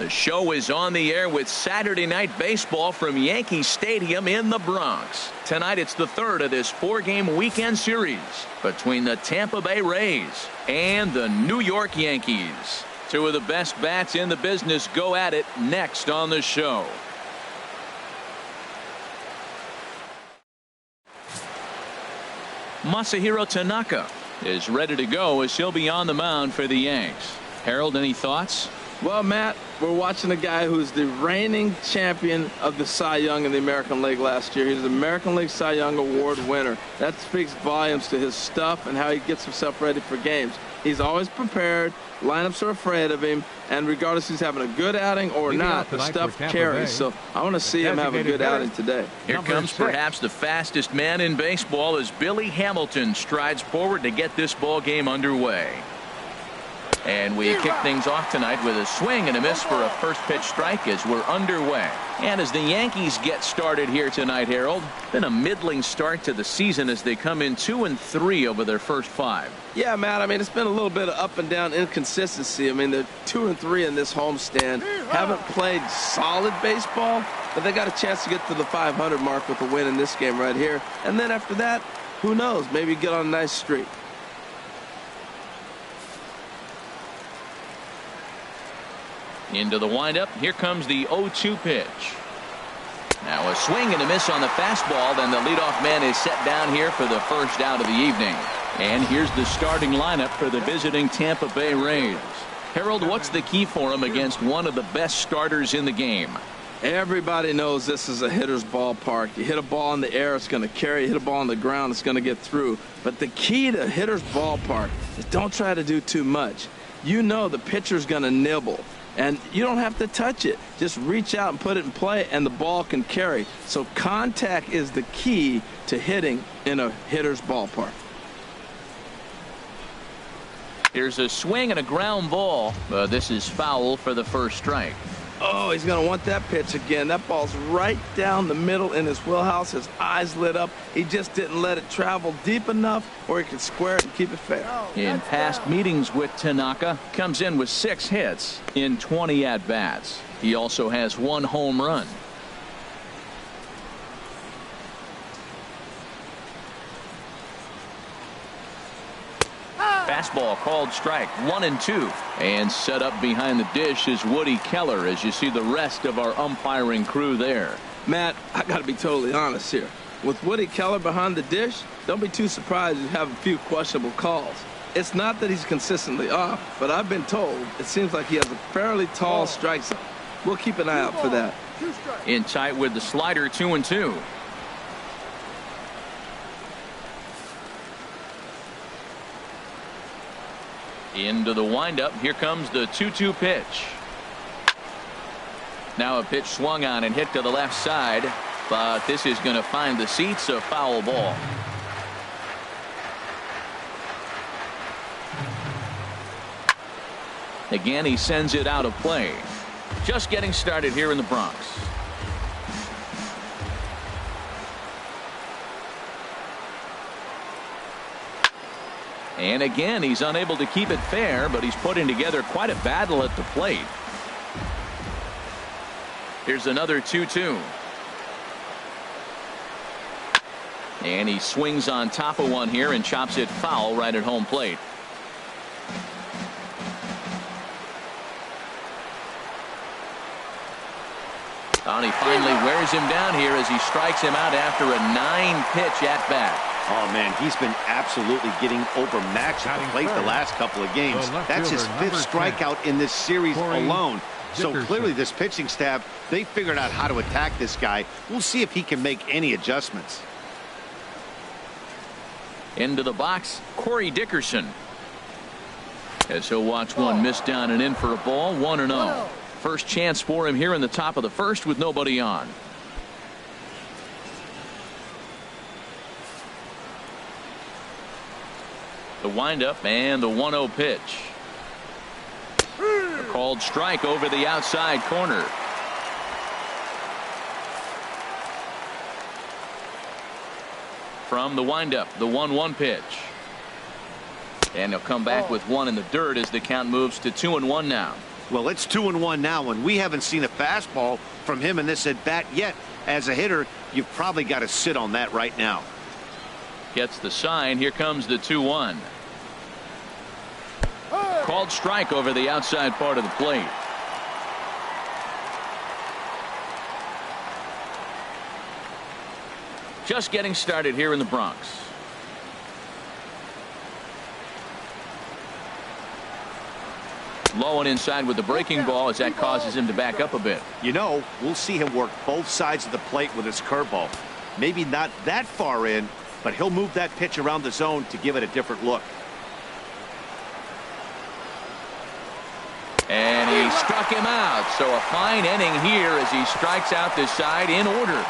The show is on the air with Saturday Night Baseball from Yankee Stadium in the Bronx. Tonight it's the third of this 4-game weekend series between the Tampa Bay Rays and the New York Yankees. Two of the best bats in the business go at it next on the show. Masahiro Tanaka is ready to go as he'll be on the mound for the Yanks. Harold, any thoughts? Well, Matt, we're watching a guy who's the reigning champion of the Cy Young in the American League last year. He's the American League Cy Young Award winner. That speaks volumes to his stuff and how he gets himself ready for games. He's always prepared. Lineups are afraid of him. And regardless if he's having a good outing or not, the stuff carries. So I want to see him have a good outing today. Here comes perhaps the fastest man in baseball as Billy Hamilton strides forward to get this ball game underway. And we kick things off tonight with a swing and a miss for a first pitch strike as we're underway. And as the Yankees get started here tonight, Harold, been a middling start to the season as they come in 2-3 over their first 5. Yeah, Matt, I mean, it's been a little bit of up and down inconsistency. I mean, they're 2-3 in this homestand. Haven't played solid baseball, but they got a chance to get to the 500 mark with a win in this game right here. And then after that, who knows, maybe get on a nice streak. Into the windup. Here comes the 0-2 pitch. Now a swing and a miss on the fastball. Then the leadoff man is set down here for the first out of the evening. And here's the starting lineup for the visiting Tampa Bay Rays. Harold, what's the key for him against one of the best starters in the game? Everybody knows this is a hitter's ballpark. You hit a ball in the air, it's going to carry. You hit a ball on the ground, it's going to get through. But the key to hitter's ballpark is don't try to do too much. You know the pitcher's going to nibble. And you don't have to touch it. Just reach out and put it in play, and the ball can carry. So contact is the key to hitting in a hitter's ballpark. Here's a swing and a ground ball. This is foul for the first strike. Oh, he's going to want that pitch again. That ball's right down the middle in his wheelhouse. His eyes lit up. He just didn't let it travel deep enough where he could square it and keep it fair. In past meetings with Tanaka, comes in with 6 hits in 20 at-bats. He also has 1 home run. Fastball called strike 1-2. And set up behind the dish is Woody Keller as you see the rest of our umpiring crew there. Matt, I got to be totally honest here. With Woody Keller behind the dish, don't be too surprised you have a few questionable calls. It's not that he's consistently off, but I've been told it seems like he has a fairly tall strike zone. We'll keep an eye out for that. In tight with the slider 2-2. Into the windup. Here comes the 2-2 pitch. Now a pitch swung on and hit to the left side, but this is going to find the seats. A foul ball. Again, he sends it out of play. Just getting started here in the Bronx. And again, he's unable to keep it fair, but he's putting together quite a battle at the plate. Here's another 2-2. And he swings on top of one here and chops it foul right at home plate. And he finally wears him down here as he strikes him out after a 9-pitch at bat. Oh, man, he's been absolutely getting overmatched at the plate the last couple of games. That's his 5th strikeout in this series alone. So clearly this pitching staff, they figured out how to attack this guy. We'll see if he can make any adjustments. Into the box, Cory Dickerson. As he'll watch one miss down and in for a ball, 1-0. First chance for him here in the top of the first with nobody on. The windup and the 1-0 pitch. A called strike over the outside corner. From the windup, the 1-1 pitch. And he'll come back with one in the dirt as the count moves to 2-1 now. Well, it's 2-1 now, and we haven't seen a fastball from him in this at-bat yet. As a hitter, you've probably got to sit on that right now. Gets the sign. Here comes the 2-1. Called strike over the outside part of the plate. Just getting started here in the Bronx. Low and inside with the breaking ball as that causes him to back up a bit. You know, we'll see him work both sides of the plate with his curveball. Maybe not that far in, but he'll move that pitch around the zone to give it a different look. And he struck him out. So a fine inning here as he strikes out this side in order.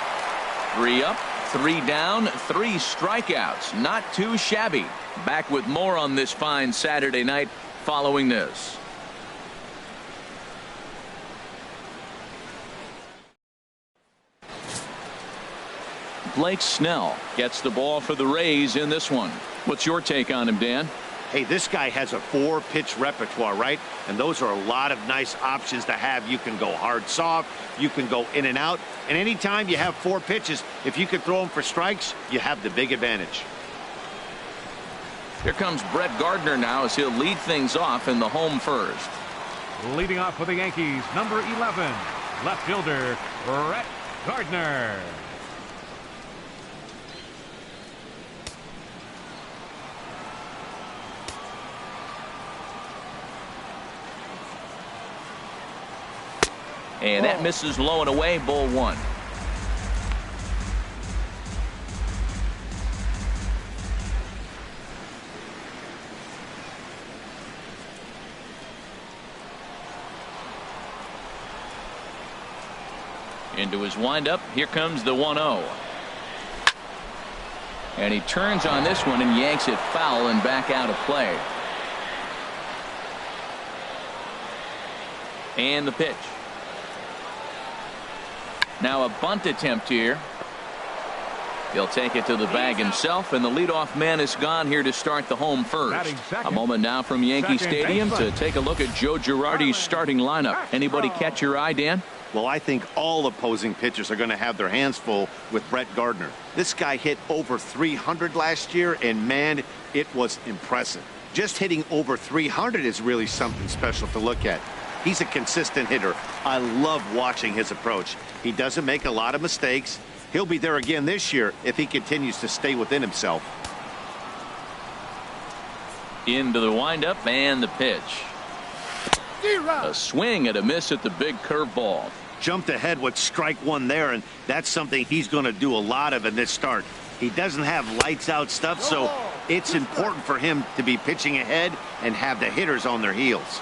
3 up, 3 down, 3 strikeouts. Not too shabby. Back with more on this fine Saturday night following this. Blake Snell gets the ball for the Rays in this one. What's your take on him, Dan? Hey, this guy has a 4-pitch repertoire, right? And those are a lot of nice options to have. You can go hard, soft. You can go in and out. And anytime you have 4 pitches, if you can throw them for strikes, you have the big advantage. Here comes Brett Gardner now as he'll lead things off in the home first. Leading off for the Yankees, number 11, left fielder, Brett Gardner. And that misses low and away, ball 1. Into his windup. Here comes the 1-0. And he turns on this one and yanks it foul and back out of play. And the pitch. Now a bunt attempt here. He'll take it to the bag himself, and the leadoff man is gone here to start the home first. A moment now from Yankee Stadium to take a look at Joe Girardi's starting lineup. Anybody catch your eye, Dan? Well, I think all opposing pitchers are going to have their hands full with Brett Gardner. This guy hit over 300 last year, and man, it was impressive. Just hitting over 300 is really something special to look at. He's a consistent hitter. I love watching his approach. He doesn't make a lot of mistakes. He'll be there again this year if he continues to stay within himself. Into the windup and the pitch. A swing and a miss at the big curveball. Jumped ahead with strike 1 there, and that's something he's going to do a lot of in this start. He doesn't have lights out stuff, so it's important for him to be pitching ahead and have the hitters on their heels.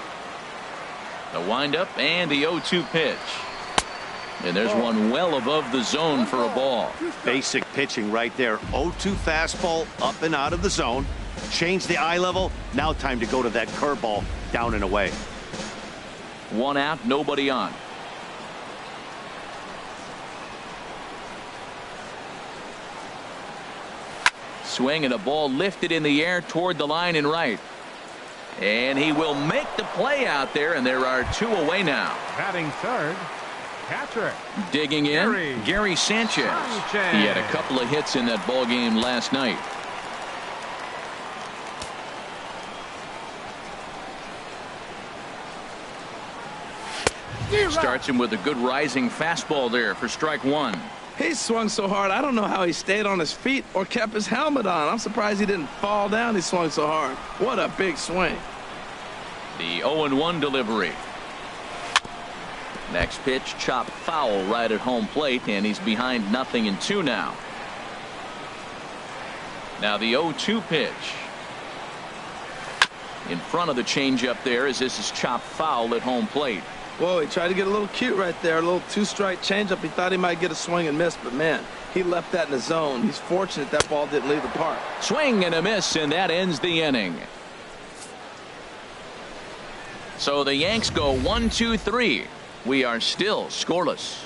The windup and the 0-2 pitch. And there's one well above the zone for a ball. Basic pitching right there. 0-2 fastball up and out of the zone. Change the eye level. Now time to go to that curveball down and away. 1 out, nobody on. Swing and a ball lifted in the air toward the line and right. And he will make the play out there, and there are 2 away now. Batting third, Patrick. Digging in, Gary Sanchez. He had a couple of hits in that ball game last night. Starts him with a good rising fastball there for strike 1. He swung so hard, I don't know how he stayed on his feet or kept his helmet on. I'm surprised he didn't fall down. He swung so hard. What a big swing. The 0-1 delivery. Next pitch, chopped foul right at home plate, and he's behind 0-2 now. Now the 0-2 pitch. In front of the changeup there as this is chopped foul at home plate. Whoa, he tried to get a little cute right there. A little 2-strike changeup. He thought he might get a swing and miss, but man, he left that in the zone. He's fortunate that ball didn't leave the park. Swing and a miss, and that ends the inning. So the Yanks go 1-2-3. We are still scoreless.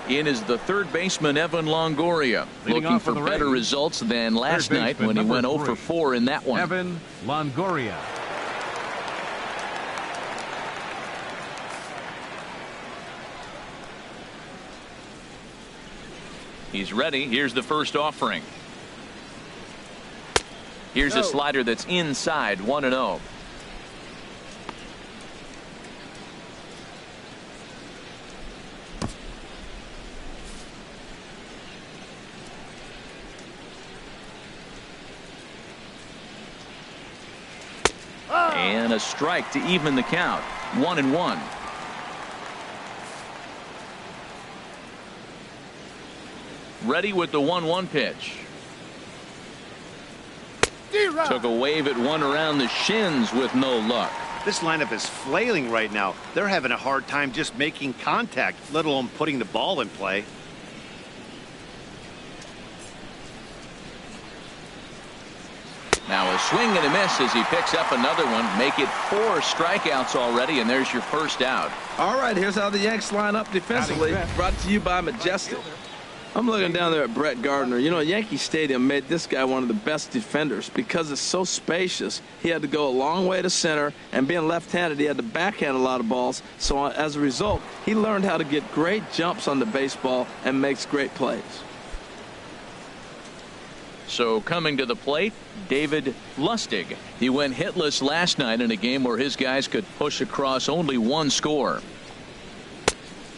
In is the third baseman, Evan Longoria, looking for better results than last night when he went 0 for 4 in that one. Evan Longoria. He's ready. Here's the first offering. Here's a slider that's inside, 1-0. And a strike to even the count. 1-1. Ready with the 1-1 pitch. Took a wave at one around the shins with no luck. This lineup is flailing right now. They're having a hard time just making contact, let alone putting the ball in play. Now a swing and a miss as he picks up another one. Make it 4 strikeouts already, and there's your first out. All right, here's how the Yanks line up defensively. Brought to you by Majestic. I'm looking down there at Brett Gardner. You know, Yankee Stadium made this guy one of the best defenders because it's so spacious. He had to go a long way to center, and being left-handed, he had to backhand a lot of balls. So as a result, he learned how to get great jumps on the baseball and makes great plays. So coming to the plate, David Lustig. He went hitless last night in a game where his guys could push across only one score.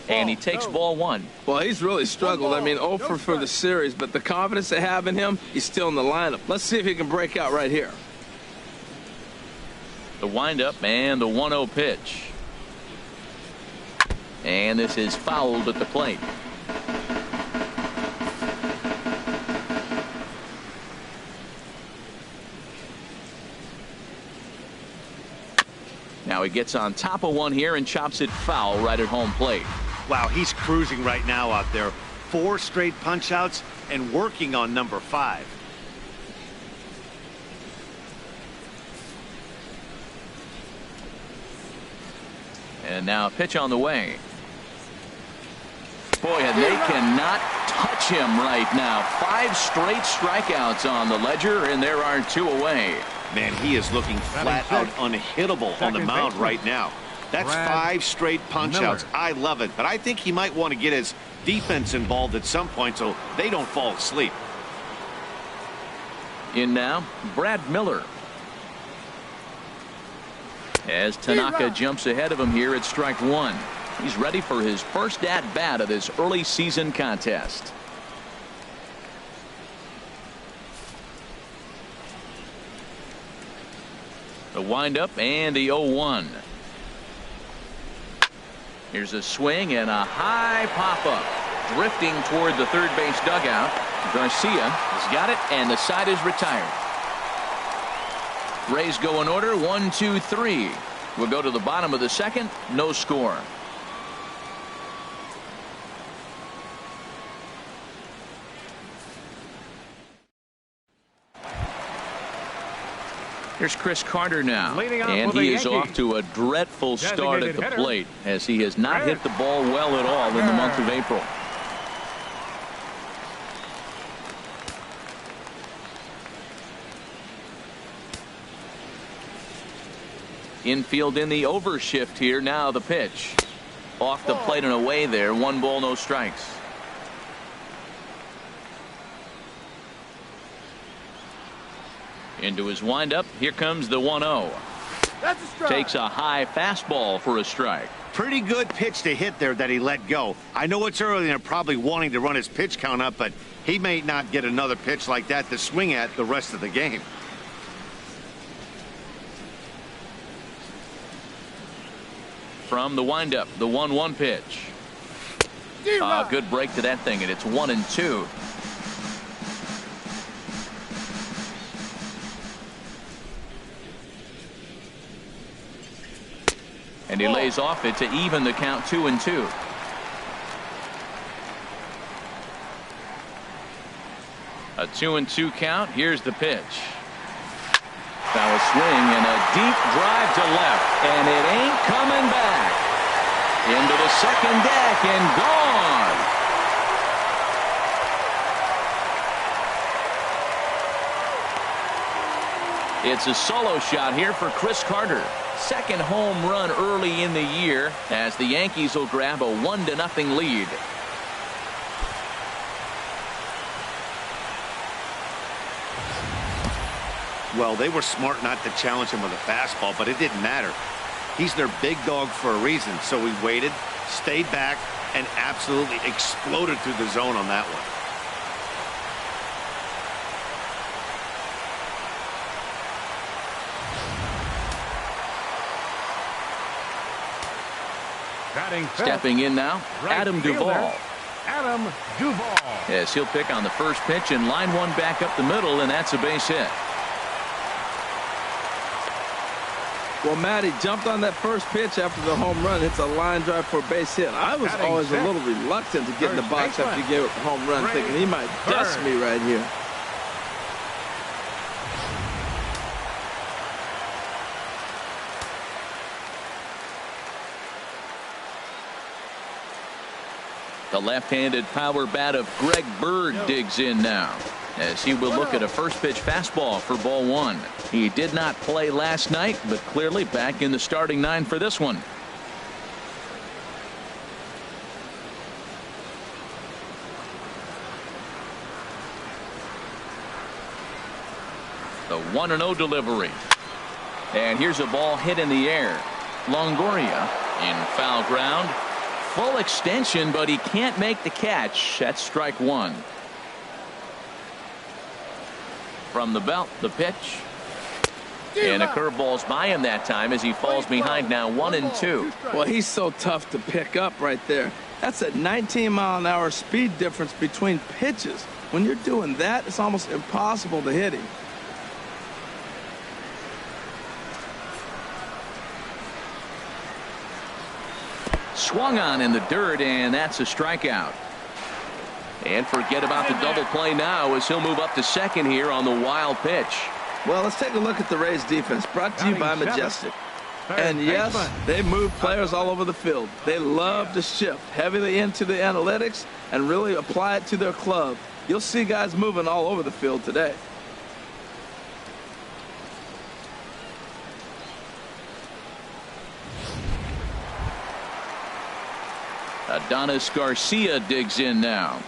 And he takes ball 1. Well, he's really struggled. I mean, 0 for the series, but the confidence they have in him, he's still in the lineup. Let's see if he can break out right here. The windup and the 1-0 pitch. And this is fouled at the plate. Now he gets on top of one here and chops it foul right at home plate. Wow, he's cruising right now out there. 4 straight punch outs and working on number 5. And now a pitch on the way. Boy, and they cannot touch him right now. 5 straight strikeouts on the ledger, and there are 2 away. Man, he is looking flat out unhittable on the mound right now. That's 5 straight punch outs. I love it, but I think he might want to get his defense involved at some point so they don't fall asleep. In now, Brad Miller. As Tanaka jumps ahead of him here at strike 1. He's ready for his first at-bat of this early season contest. The windup and the 0-1. Here's a swing and a high pop-up. Drifting toward the third base dugout. Garcia has got it, and the side is retired. Rays go in order, 1, 2, 3. We'll go to the bottom of the second. No score. Here's Chris Carter now, and he is off to a dreadful start at the plate as he has not hit the ball well at all in the month of April. Infield in the overshift here. Now the pitch. Off the plate and away there. 1 ball, no strikes. Into his windup. Here comes the 1-0. That's a strike. Takes a high fastball for a strike. Pretty good pitch to hit there that he let go. I know it's early and they're probably wanting to run his pitch count up, but he may not get another pitch like that to swing at the rest of the game. From the windup, the 1-1 pitch. Good break to that thing, and it's 1-2. And he lays off it to even the count, 2-2. A 2-2 count. Here's the pitch. Foul swing and a deep drive to left, and it ain't coming back. Into the second deck and gone. It's a solo shot here for Chris Carter. Second home run early in the year as the Yankees will grab a 1-0 lead. Well, they were smart not to challenge him with a fastball, but it didn't matter. He's their big dog for a reason, so he waited, stayed back, and absolutely exploded through the zone on that one. Stepping in now, Adam Duvall. Adam Duvall. Yes, he'll pick on the first pitch and line one back up the middle, and that's a base hit. Well, Matty jumped on that first pitch after the home run. It's a line drive for a base hit. I was always a little reluctant to get in the box after he gave up the home run, thinking he might dust me right here. The left-handed power bat of Greg Bird digs in now, as he will look at a first pitch fastball for ball one. He did not play last night, but clearly back in the starting nine for this one. The 1-0 delivery. And here's a ball hit in the air. Longoria in foul ground. Full extension, but he can't make the catch. That's strike one. From the belt, the pitch. And a curveball's by him that time as he falls behind now 1-2. Well, he's so tough to pick up right there. That's a 19-mile-an-hour speed difference between pitches. When you're doing that, it's almost impossible to hit him. Swung on in the dirt, and that's a strikeout. And forget about the double play now as he'll move up to second here on the wild pitch. Well, let's take a look at the Rays defense, brought to you by Majestic. And yes, they move players all over the field. They love to shift heavily into the analytics and really apply it to their club. You'll see guys moving all over the field today. Adonis Garcia digs in now.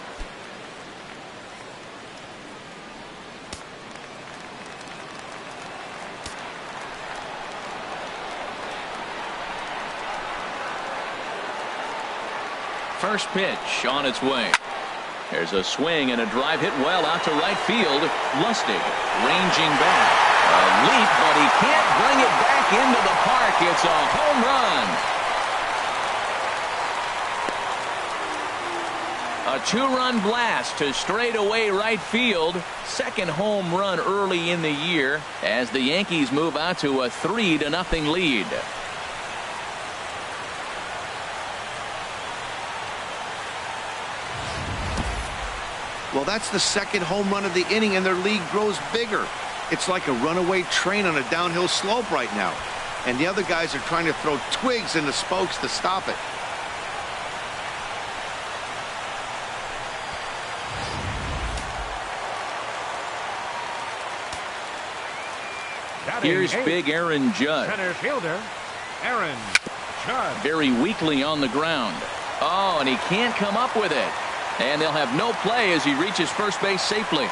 First pitch on its way. There's a swing and a drive hit well out to right field. Lustig ranging back. A leap, but he can't bring it back into the park. It's a home run. A two-run blast to straightaway right field. Second home run early in the year as the Yankees move out to a 3-0 lead. Well, that's the second home run of the inning, and their lead grows bigger. It's like a runaway train on a downhill slope right now. And the other guys are trying to throw twigs in the spokes to stop it. Here's big Aaron Judge. Center fielder, Aaron Judge. Very weakly on the ground. Oh, and he can't come up with it. And they'll have no play as he reaches first base safely.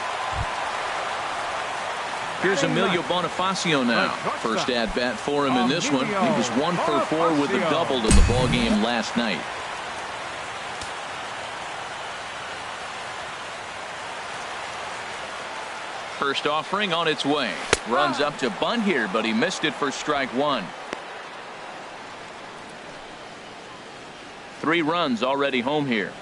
Here's Emilio Bonifacio now. First at bat for him in this one. He was 1 for 4 with a double in the ball game last night. First offering on its way. Runs up to bunt here, but he missed it for strike one. 3 runs already home here.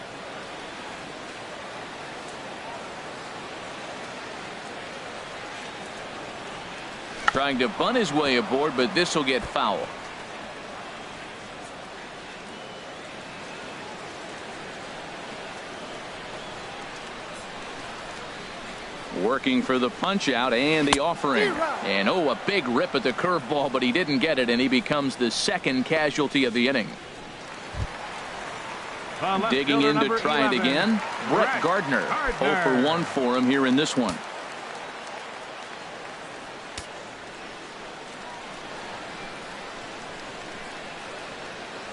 Trying to bunt his way aboard, but this will get foul. Working for the punch out and the offering. And oh, a big rip at the curveball, but he didn't get it, and he becomes the second casualty of the inning. Digging in to try it again, Brett Gardner. 0 for 1 for him here in this one.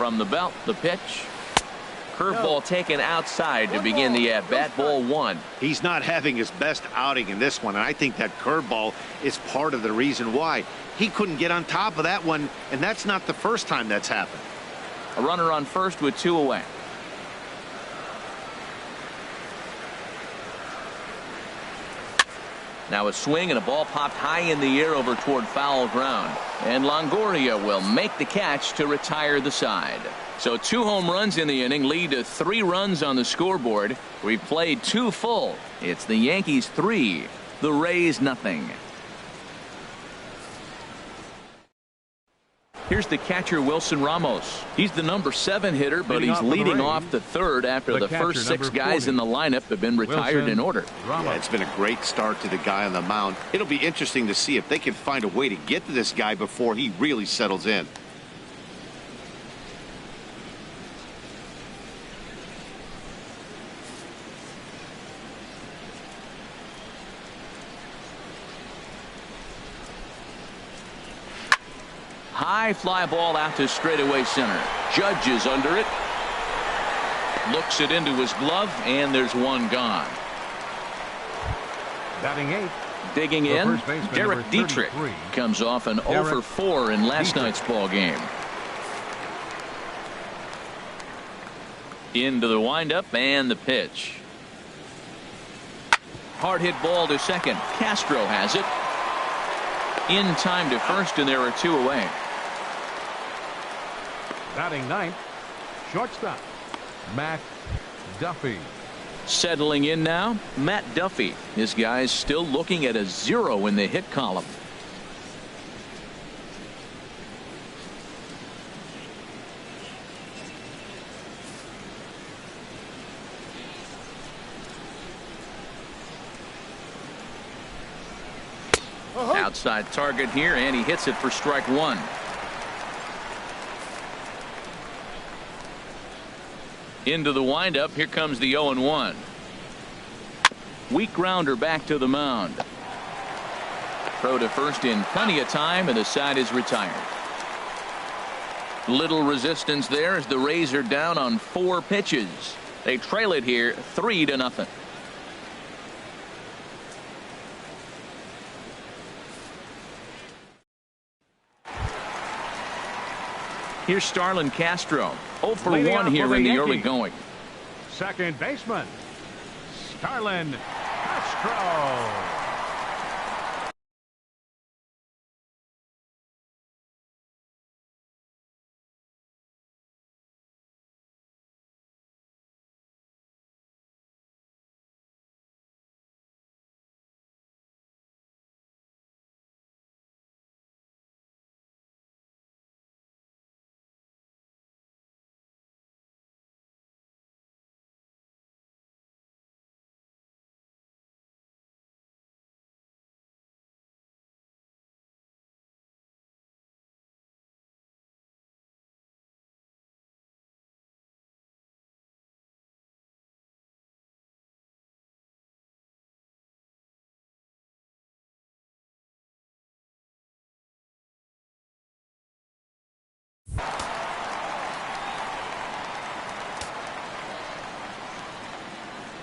From the belt, the pitch. Curveball taken outside to begin the at-bat. Ball 1. He's not having his best outing in this one, and I think that curveball is part of the reason why. He couldn't get on top of that one, and that's not the first time that's happened. A runner on first with 2 away. Now a swing and a ball popped high in the air over toward foul ground. And Longoria will make the catch to retire the side. So 2 home runs in the inning lead to 3 runs on the scoreboard. We've played 2 full. It's the Yankees 3, the Rays nothing. Here's the catcher, Wilson Ramos. He's the number 7 hitter, but he's leading off the third after the first 6 guys in the lineup have been retired in order. Yeah, it's been a great start to the guy on the mound. It'll be interesting to see if they can find a way to get to this guy before he really settles in. High fly ball out to straightaway center. Judge is under it. Looks it into his glove, and there's one gone. Batting 8. Digging in, Derrick Dietrich comes off an 0 for 4 in last night's ball game. Into the windup and the pitch. Hard hit ball to second. Castro has it. In time to first, and there are 2 away. Batting 9th, shortstop, Matt Duffy. Settling in now, Matt Duffy. This guy's still looking at a 0 in the hit column. Outside target here, and he hits it for strike 1. Into the windup. Here comes the 0-1. Weak grounder back to the mound. Throw to first in plenty of time, and the side is retired. Little resistance there as the Rays are down on 4 pitches. They trail it here 3-0. Here's Starlin Castro. 0 for 1 here in the early going. Second baseman, Starlin Castro.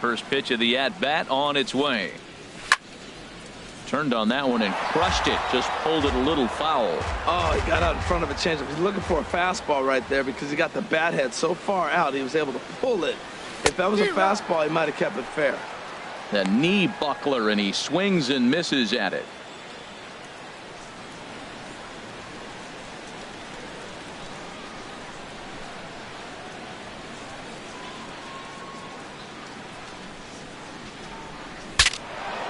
First pitch of the at-bat on its way. Turned on that one and crushed it. Just pulled it a little foul. Oh, he got out in front of a changeup. He's looking for a fastball right there because he got the bat head so far out he was able to pull it. If that was a fastball, he might have kept it fair. The knee buckler, and he swings and misses at it.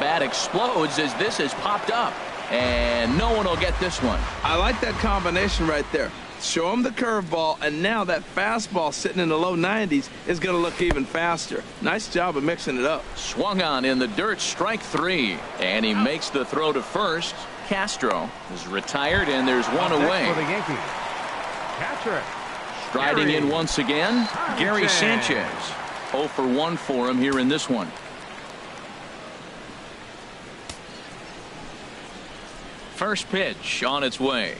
Bat explodes as this has popped up, and no one will get this one. I like that combination right there. Show him the curveball, and now that fastball sitting in the low 90s is going to look even faster. Nice job of mixing it up. Swung on in the dirt, strike 3, and he makes the throw to first. Castro is retired, and there's one away. For the Yankees, catcher striding in once again, Gary Sanchez. 0 for 1 for him here in this one. First pitch on its way.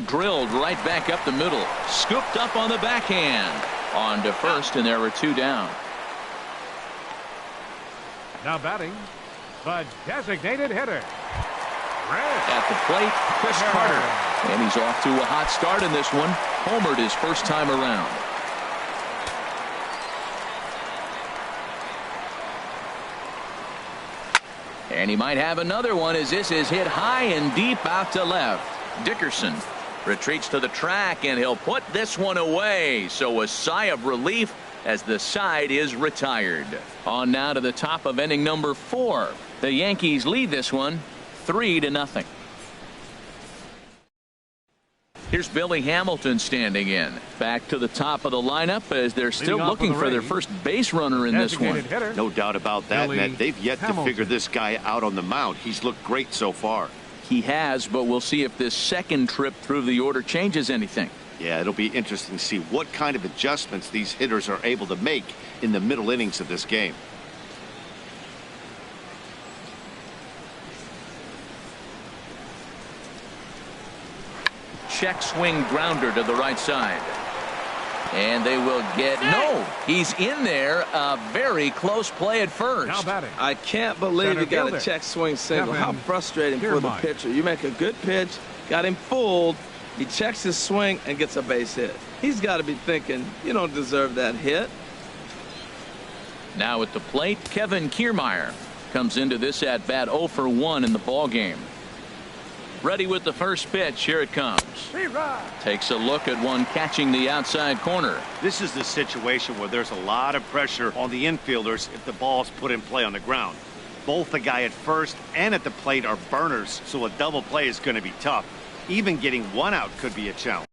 drilled right back up the middle. Scooped up on the backhand. On to first, and there were 2 down. Now batting, the designated hitter. At the plate, Chris Carter. And he's off to a hot start in this one. Homered his first time around. And he might have another one as this is hit high and deep out to left. Dickerson retreats to the track, and he'll put this one away. So a sigh of relief as the side is retired. On now to the top of inning number 4. The Yankees lead this one 3-0. Here's Billy Hamilton standing in. Back to the top of the lineup as they're still looking for their first base runner in this one. No doubt about that, Matt. They've yet to figure this guy out on the mound. He's looked great so far. He has, but we'll see if this second trip through the order changes anything. Yeah, it'll be interesting to see what kind of adjustments these hitters are able to make in the middle innings of this game. Check swing grounder to the right side. And they will get no. He's in there. A very close play at first. Now batting. I can't believe he got a check swing single. How frustrating for the pitcher. You make a good pitch, got him fooled. He checks his swing and gets a base hit. He's got to be thinking, you don't deserve that hit. Now at the plate, Kevin Kiermaier comes into this at bat 0 for 1 in the ball game. Ready with the first pitch. Here it comes. Takes a look at one catching the outside corner. This is the situation where there's a lot of pressure on the infielders if the ball's put in play on the ground. Both the guy at first and at the plate are burners, so a double play is going to be tough. Even getting one out could be a challenge.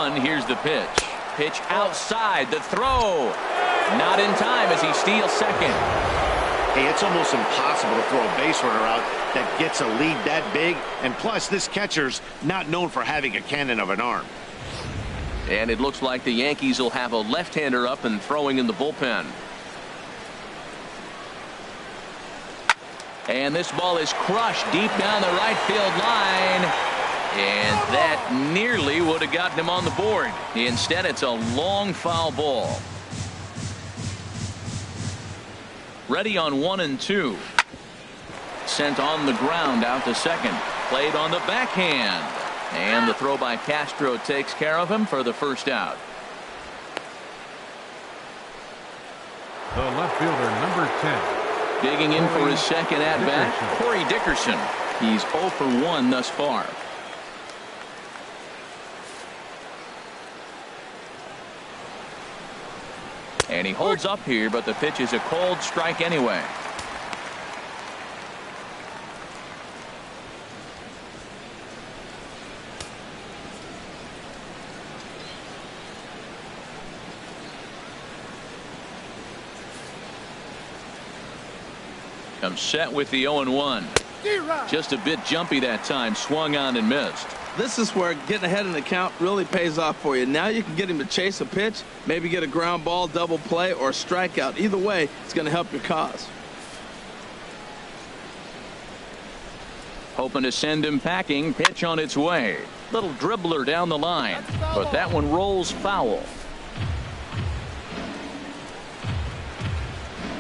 Here's the pitch. Pitch outside. The throw. Not in time as he steals second. Hey, it's almost impossible to throw a base runner out that gets a lead that big. And plus, this catcher's not known for having a cannon of an arm. And it looks like the Yankees will have a left-hander up and throwing in the bullpen. And this ball is crushed deep down the right field line. And that nearly would have gotten him on the board. Instead, it's a long foul ball. Ready on 1 and 2. Sent on the ground out to second. Played on the backhand. And the throw by Castro takes care of him for the first out. The left fielder, number 10. Digging in for his second at bat, Cory Dickerson. He's 0 for 1 thus far. And he holds up here, but the pitch is a cold strike anyway. Comes set with the 0-1. Just a bit jumpy that time. Swung on and missed. This is where getting ahead in the count really pays off for you. Now you can get him to chase a pitch, maybe get a ground ball, double play, or a strikeout. Either way, it's going to help your cause. Hoping to send him packing. Pitch on its way. Little dribbler down the line. But that one rolls foul.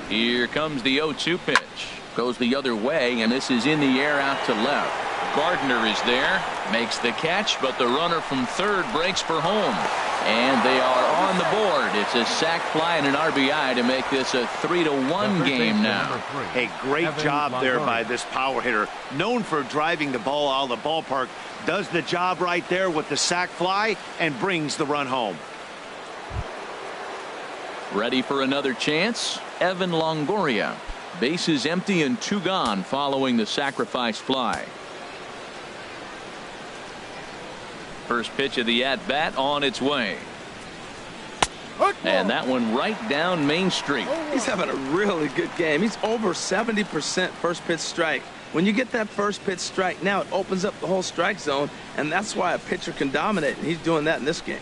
Here comes the 0-2 pitch. Goes the other way, and this is in the air out to left. Gardner is there, makes the catch, but the runner from third breaks for home. And they are on the board. It's a sac fly and an RBI to make this a 3-1 game now. Hey, great job there by this power hitter. Known for driving the ball out of the ballpark. Does the job right there with the sac fly and brings the run home. Ready for another chance? Evan Longoria. Bases empty and 2 gone following the sacrifice fly. First pitch of the at-bat on its way. And that one right down Main Street. He's having a really good game. He's over 70% first pitch strike. When you get that first pitch strike, now it opens up the whole strike zone, and that's why a pitcher can dominate, and he's doing that in this game.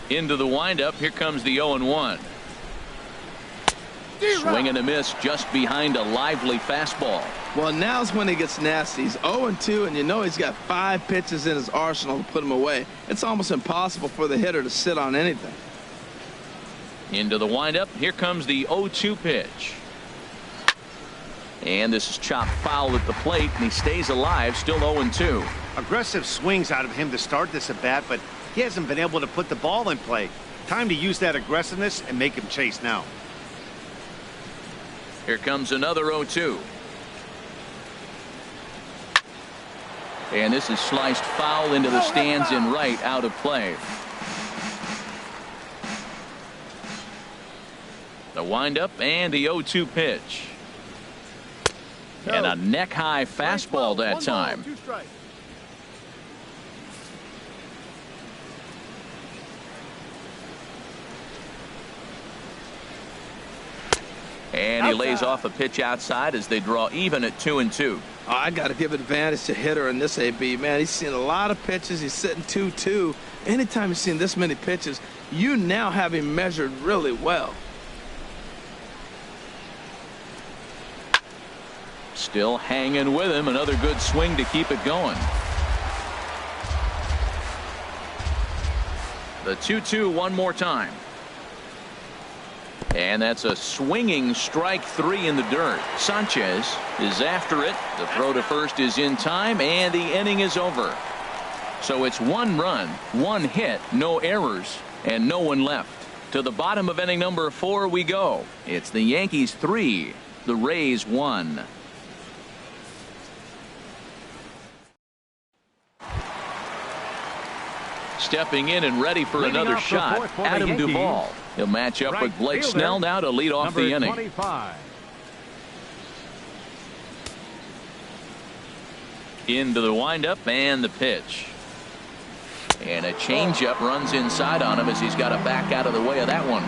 Into the windup. Here comes the 0-1. Swing and a miss just behind a lively fastball. Well, now's when he gets nasty. He's 0-2, and you know he's got 5 pitches in his arsenal to put him away. It's almost impossible for the hitter to sit on anything. Into the windup. Here comes the 0-2 pitch. And this is chopped foul at the plate, and he stays alive, still 0-2. Aggressive swings out of him to start this at bat, but he hasn't been able to put the ball in play. Time to use that aggressiveness and make him chase now. Here comes another 0-2. And this is sliced foul into the stands in right, out of play. The windup and the 0-2 pitch. And a neck-high fastball that time. And he lays off a pitch outside as they draw even at 2-2. Oh, I got to give advantage to hitter in this AB, man. He's seen a lot of pitches. He's sitting 2-2. Anytime you've seen this many pitches, you now have him measured really well. Still hanging with him. Another good swing to keep it going. The 2-2 one more time. And that's a swinging strike 3 in the dirt. Sanchez is after it. The throw to first is in time, and the inning is over. So it's 1 run, 1 hit, no errors, and no one left. To the bottom of inning number 4 we go. It's the Yankees 3, the Rays 1. Stepping in and ready for another shot, Adam Duvall. He'll match up with Blake Snell now to lead off the inning. 25. Into the windup and the pitch. And a changeup runs inside on him as he's got to back out of the way of that one.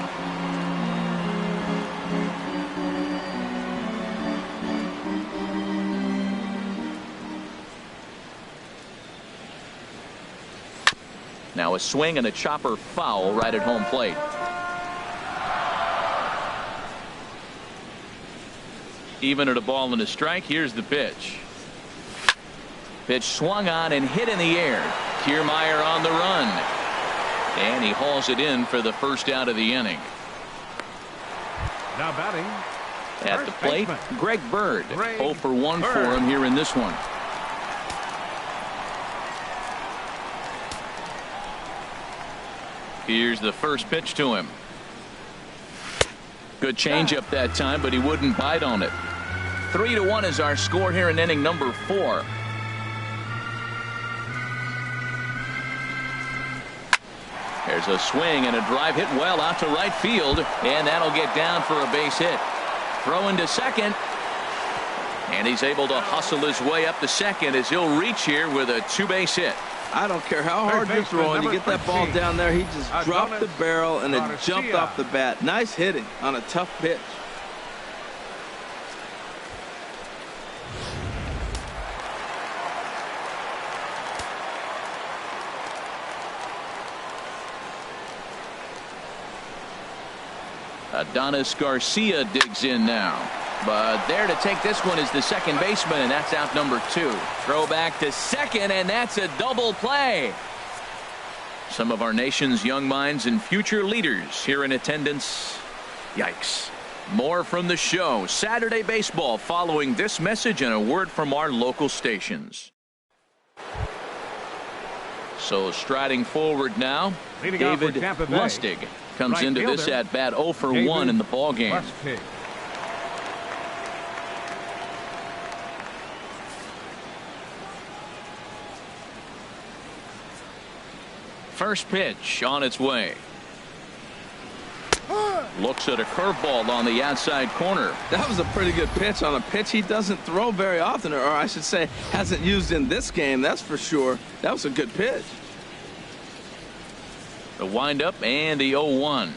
Now a swing and a chopper foul right at home plate. Even at a ball and a strike. Here's the pitch. Pitch swung on and hit in the air. Kiermaier on the run. And he hauls it in for the first out of the inning. Now batting. At the plate, Greg Bird. 0 for 1 for him here in this one. Here's the first pitch to him. Good changeup that time, but he wouldn't bite on it. 3-1 is our score here in inning number 4. There's a swing and a drive hit well out to right field, and that'll get down for a base hit. Throw into second, and he's able to hustle his way up to second as he'll reach here with a 2-base hit. I don't care how hard you're throwing. You get that ball down there, he just dropped the barrel and it jumped off the bat. Nice hitting on a tough pitch. Adonis Garcia digs in now. But there to take this one is the second baseman, and that's out number 2. Throw back to second, and that's a double play. Some of our nation's young minds and future leaders here in attendance. Yikes. More from the show. Saturday Baseball following this message and a word from our local stations. So striding forward now, David Lustig comes into this at bat 0 for 1 in the ball game. First pitch on its way. Looks at a curveball on the outside corner. That was a pretty good pitch on a pitch he doesn't throw very often, or I should say hasn't used in this game, that's for sure. That was a good pitch. The windup and the 0-1.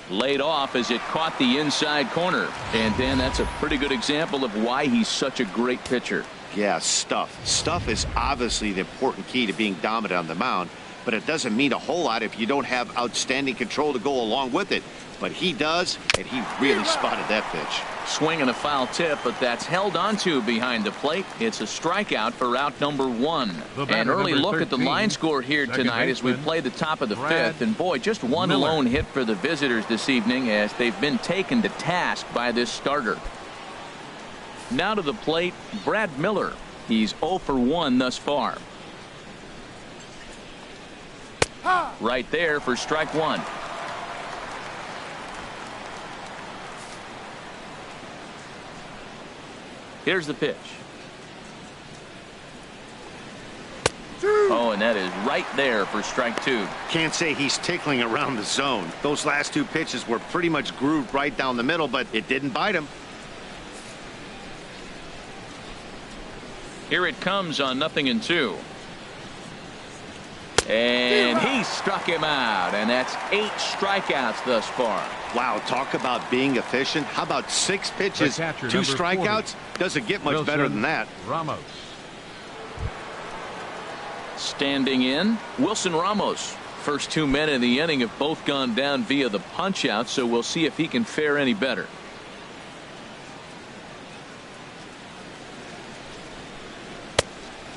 Laid off as it caught the inside corner. And Dan, that's a pretty good example of why he's such a great pitcher. Yeah, stuff. Stuff is obviously the important key to being dominant on the mound, but it doesn't mean a whole lot if you don't have outstanding control to go along with it. But he does, and he really spotted that pitch. Swing and a foul tip, but that's held onto behind the plate. It's a strikeout for out number 1. An early look at the line score here tonight as we play the top of the 5th. And boy, just one lone hit for the visitors this evening as they've been taken to task by this starter. Now to the plate, Brad Miller. He's 0 for 1 thus far. Right there for strike 1. Here's the pitch. Oh, and that is right there for strike 2. Can't say he's tickling around the zone. Those last 2 pitches were pretty much grooved right down the middle, but it didn't bite him. Here it comes on 0-2. And he struck him out, and that's 8 strikeouts thus far. Wow, talk about being efficient. How about 6 pitches, 2 strikeouts? 40. Doesn't get much better than that. Ramos. Standing in, Wilson Ramos. First 2 men in the inning have both gone down via the punch out, so we'll see if he can fare any better.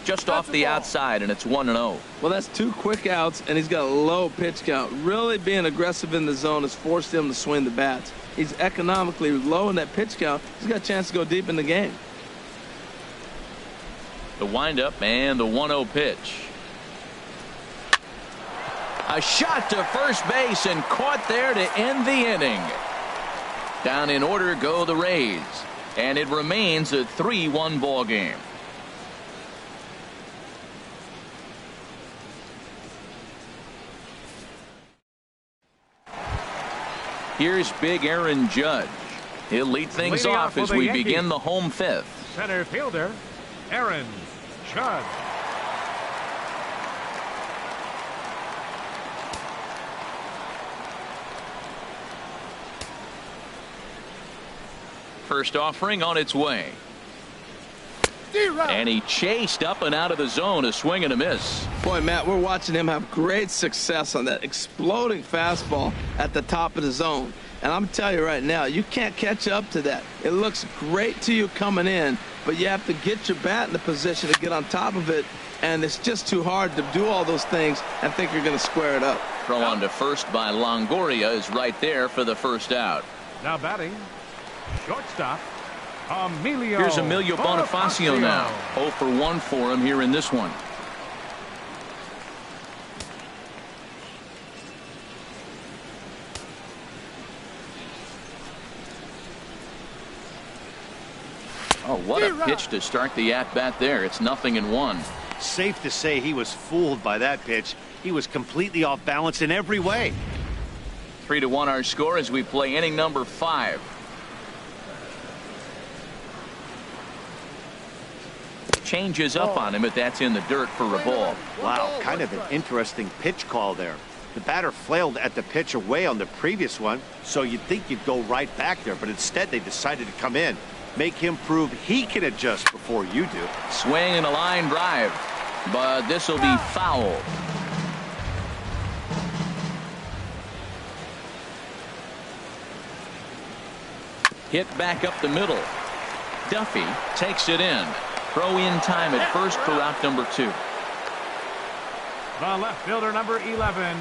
Just off the outside, and it's 1-0. Well, that's 2 quick outs, and he's got a low pitch count. Really being aggressive in the zone has forced him to swing the bats. He's economically low in that pitch count. He's got a chance to go deep in the game. The windup and the 1-0 pitch. A shot to first base and caught there to end the inning. Down in order go the Rays, and it remains a 3-1 ball game. Here's big Aaron Judge. He'll lead things off as we begin the home 5th. Center fielder, Aaron Judge. First offering on its way. And he chased up and out of the zone, a swing and a miss. Boy, Matt, we're watching him have great success on that exploding fastball at the top of the zone. And I'm telling you right now, you can't catch up to that. It looks great to you coming in, but you have to get your bat in the position to get on top of it. And it's just too hard to do all those things and think you're going to square it up. Throw on to first by Longoria is right there for the first out. Now batting, shortstop. Here's Emilio Bonifacio now. 0 for 1 for him here in this one. Oh, what a pitch to start the at-bat there. It's 0-1. Safe to say he was fooled by that pitch. He was completely off balance in every way. 3-1 our score as we play inning number 5. Changes up on him, but that's in the dirt for a ball. Wow, kind of an interesting pitch call there. The batter flailed at the pitch away on the previous one, so you'd think you'd go right back there, but instead they decided to come in, make him prove he can adjust before you do. Swing and a line drive, but this will be foul. Hit back up the middle. Duffy takes it in. Throw in time at first for out number 2. The left fielder, number 11.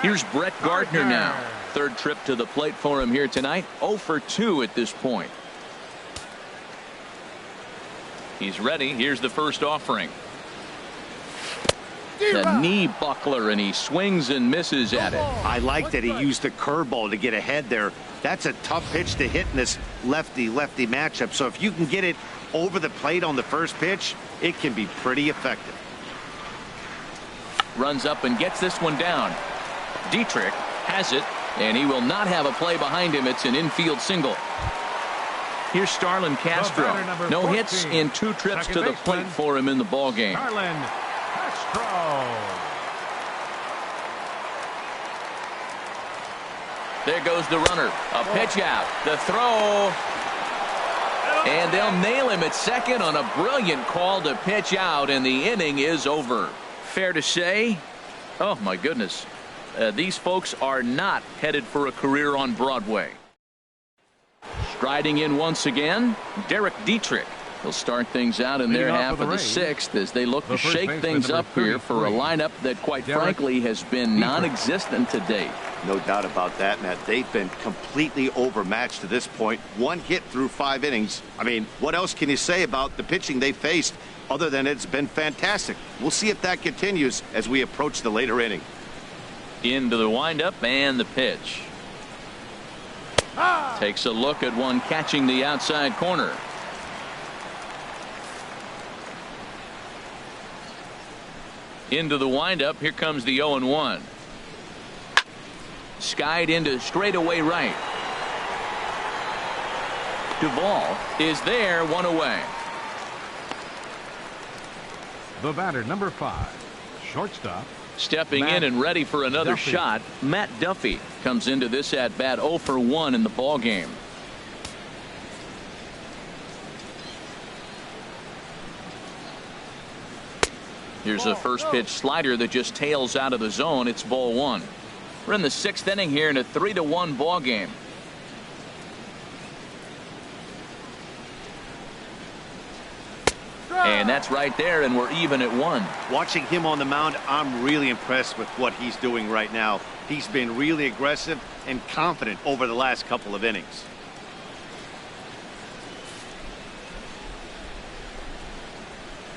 Here's Brett Gardner now. Third trip to the plate for him here tonight. 0 for 2 at this point. He's ready. Here's the first offering. The knee buckler, and he swings and misses at it. I like that he used the curveball to get ahead there. That's a tough pitch to hit in this lefty-lefty matchup. So if you can get it over the plate on the first pitch, it can be pretty effective. Runs up and gets this one down. Dietrich has it, And he will not have a play behind him. It's an infield single. Here's Starlin Castro. No hits in 2 trips to the plate for him in the ball game. Starlin Castro. There goes the runner. A pitch out. The throw. And they'll nail him at second on a brilliant call to pitch out, and the inning is over. Fair to say, oh my goodness, these folks are not headed for a career on Broadway. Striding in once again, Derrick Dietrich. He'll start things out in their half of the 6th as they look to shake things up here for a lineup that, quite frankly, has been non-existent to date. No doubt about that, Matt. They've been completely overmatched to this point. 1 hit through 5 innings. I mean, what else can you say about the pitching they faced other than it's been fantastic? We'll see if that continues as we approach the later inning. Into the windup and the pitch. Takes a look at one catching the outside corner. Into the windup. Here comes the 0-1. Skied into straightaway right. Duvall is there, 1 away. The batter, number 5, shortstop. Stepping in and ready for another Duffy. shot, Matt Duffy comes into this at bat 0 for 1 in the ball game. Here's a first pitch slider that just tails out of the zone. It's ball 1. We're in the 6th inning here in a 3-1 ball game. And that's right there, and we're even at 1. Watching him on the mound, I'm really impressed with what he's doing right now. He's been really aggressive and confident over the last couple of innings.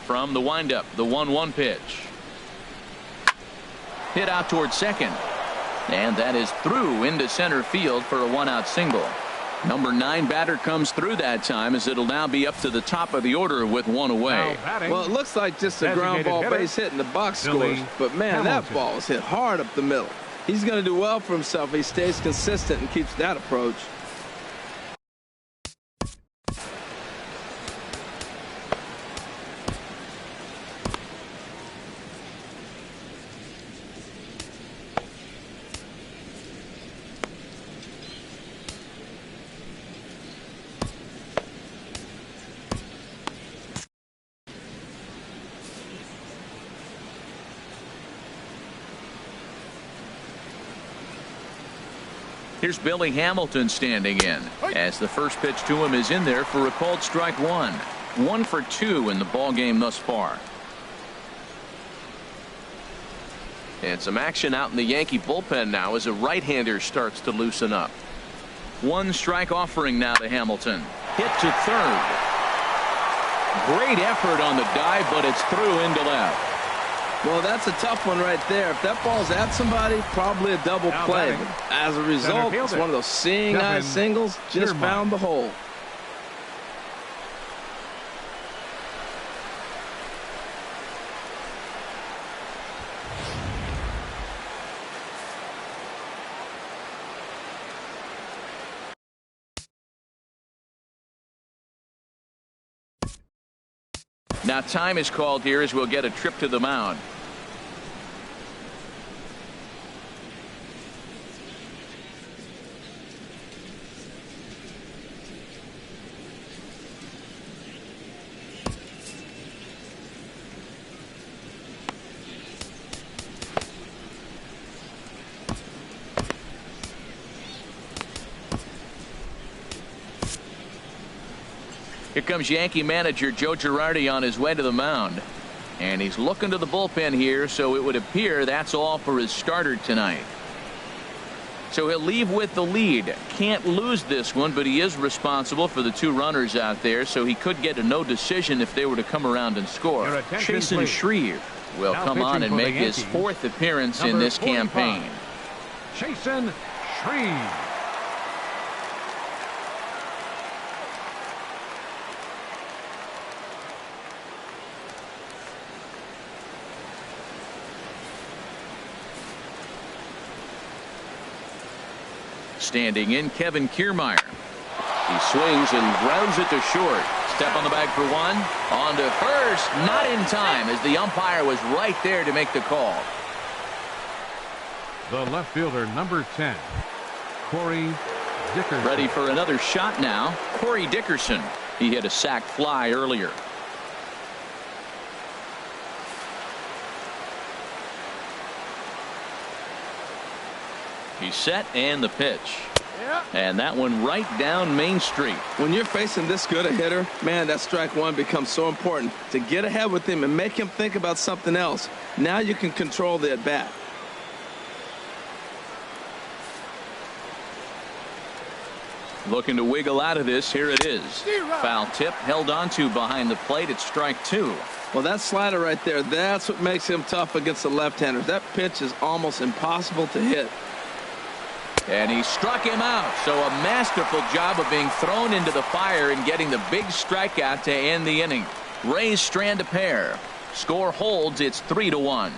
From the windup, the 1-1 pitch. Hit out towards second. And that is through into center field for a 1-out single. Number 9 batter comes through that time, as it'll now be up to the top of the order with 1 away. Well, it looks like just a ground ball base hit in the box scores, but man, that ball was hit hard up the middle. He's going to do well for himself if he stays consistent and keeps that approach. Here's Billy Hamilton standing in, as the first pitch to him is in there for a called strike 1. 1 for 2 in the ball game thus far. And some action out in the Yankee bullpen now as a right-hander starts to loosen up. 1 strike offering now to Hamilton. Hit to third. Great effort on the dive, but it's through into left. Well, that's a tough one right there. If that ball's at somebody, probably a double play. But as a result, it's one of those seeing eye singles. Just found the hole. Now time is called here as we'll get a trip to the mound. Here comes Yankee manager Joe Girardi on his way to the mound. And he's looking to the bullpen here, so it would appear that's all for his starter tonight. So he'll leave with the lead. Can't lose this one, but he is responsible for the 2 runners out there, so he could get a no decision if they were to come around and score. Chasen Shreem will come on and make his 4th appearance in this campaign. Chasen Shreem. Standing in, Kevin Kiermaier. He swings and grounds it to short. Step on the bag for one. On to first. Not in time, as the umpire was right there to make the call. The left fielder, number 10, Cory Dickerson. Ready for another shot now. Cory Dickerson. He hit a sac fly earlier. He's set, and the pitch. And that one right down Main Street. When you're facing this good a hitter, man, that strike one becomes so important to get ahead with him and make him think about something else. Now you can control the at bat. Looking to wiggle out of this. Here it is. Foul tip held onto behind the plate. It's strike two. Well, that slider right there, that's what makes him tough against the left-handers. That pitch is almost impossible to hit. And he struck him out. So a masterful job of being thrown into the fire and getting the big strikeout to end the inning. Rays strand a pair. Score holds. It's 3-1.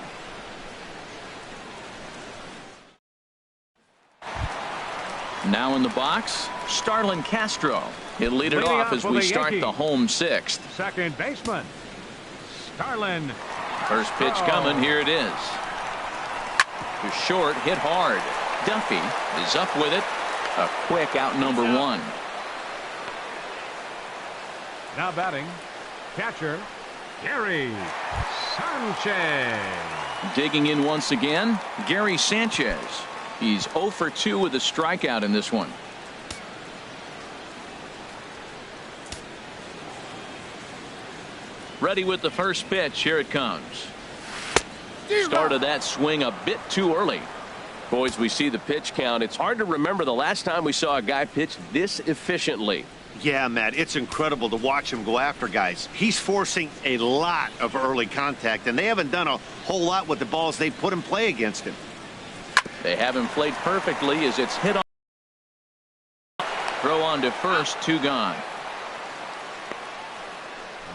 Now in the box, Starlin Castro. He'll lead it off as we start the home sixth. Second baseman, Starlin. First pitch coming. Here it is. To short, hit hard. Duffy is up with it. A quick out, number one. Now batting, catcher Gary Sanchez. Digging in once again, Gary Sanchez. He's 0 for 2 with a strikeout in this one. Ready with the first pitch. Here it comes. Started that swing a bit too early. Boys, we see the pitch count. It's hard to remember the last time we saw a guy pitch this efficiently. Yeah, Matt, it's incredible to watch him go after guys. He's forcing a lot of early contact, and they haven't done a whole lot with the balls they put in play against him. They have him played perfectly as it's hit on. Throw on to first, 2 gone.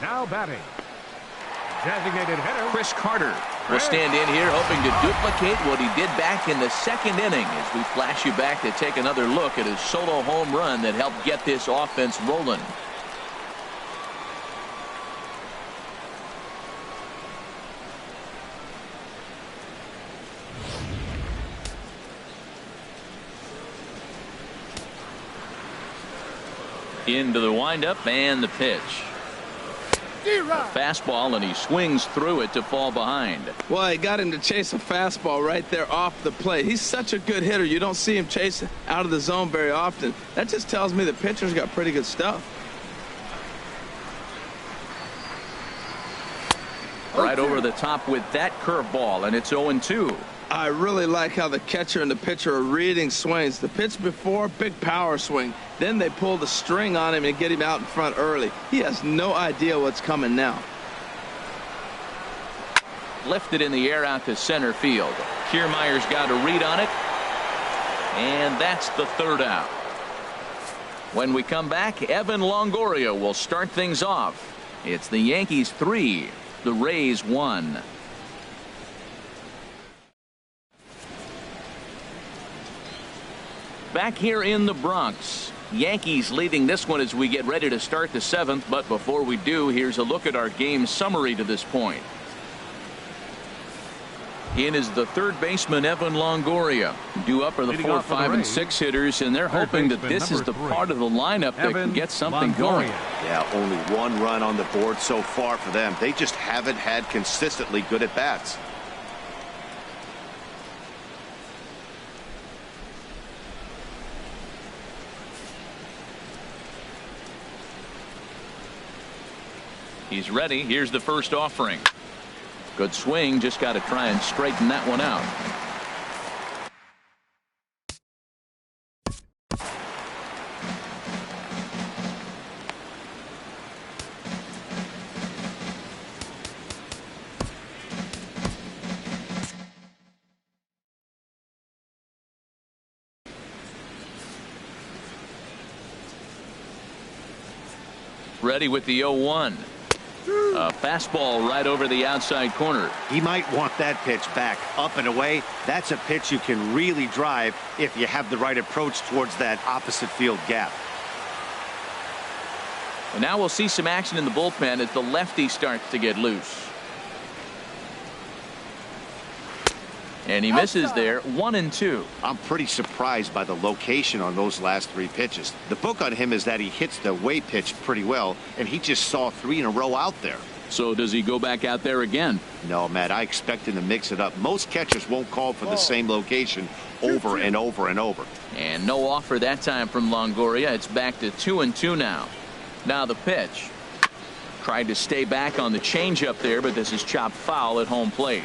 Now batting, designated hitter Chris Carter will stand in here hoping to duplicate what he did back in the second inning as we flash you back to take another look at his solo home run that helped get this offense rolling. Into the windup and the pitch. A fastball, and he swings through it to fall behind. Well, he got him to chase a fastball right there off the plate. He's such a good hitter. You don't see him chase out of the zone very often. That just tells me the pitcher's got pretty good stuff. Right over the top with that curveball, and it's 0-2. I really like how the catcher and the pitcher are reading swings. The pitch before, big power swing. Then they pull the string on him and get him out in front early. He has no idea what's coming now. Lifted in the air out to center field. Kiermaier's got a read on it. And that's the third out. When we come back, Evan Longoria will start things off. It's the Yankees 3, the Rays 1. Back here in the Bronx, Yankees leading this one as we get ready to start the 7th. But before we do, here's a look at our game summary to this point. In is the third baseman, Evan Longoria. Due up are the 4, 5, and 6 hitters, and they're hoping that this is the part of the lineup that can get something going. Yeah, only 1 run on the board so far for them. They just haven't had consistently good at bats. He's ready. Here's the first offering. Good swing. Just got to try and straighten that one out. Ready with the 0-1. A fastball right over the outside corner. He might want that pitch back, up and away. That's a pitch you can really drive if you have the right approach towards that opposite field gap. And now we'll see some action in the bullpen as the lefty starts to get loose. And he misses there, 1-2. I'm pretty surprised by the location on those last 3 pitches. The book on him is that he hits the way pitch pretty well, and he just saw 3 in a row out there. So does he go back out there again? No, Matt, I expect him to mix it up. Most catchers won't call for the same location over and over and over. And no offer that time from Longoria. It's back to 2-2 now. Now the pitch. Tried to stay back on the changeup there, but this is chopped foul at home plate.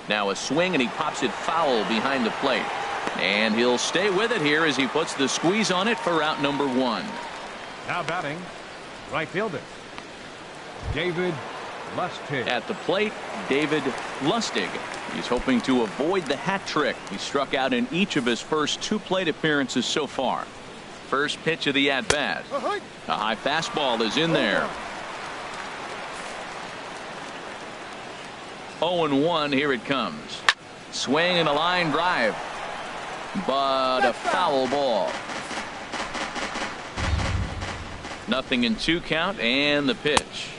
Now a swing, and he pops it foul behind the plate. And he'll stay with it here as he puts the squeeze on it for out number 1. Now batting, right fielder, David Lustig. At the plate, David Lustig. He's hoping to avoid the hat trick. He struck out in each of his first 2 plate appearances so far. First pitch of the at-bat. A high fastball is in there. 0-1, here it comes. Swing and a line drive, but a foul ball. 0-2 count, and the pitch.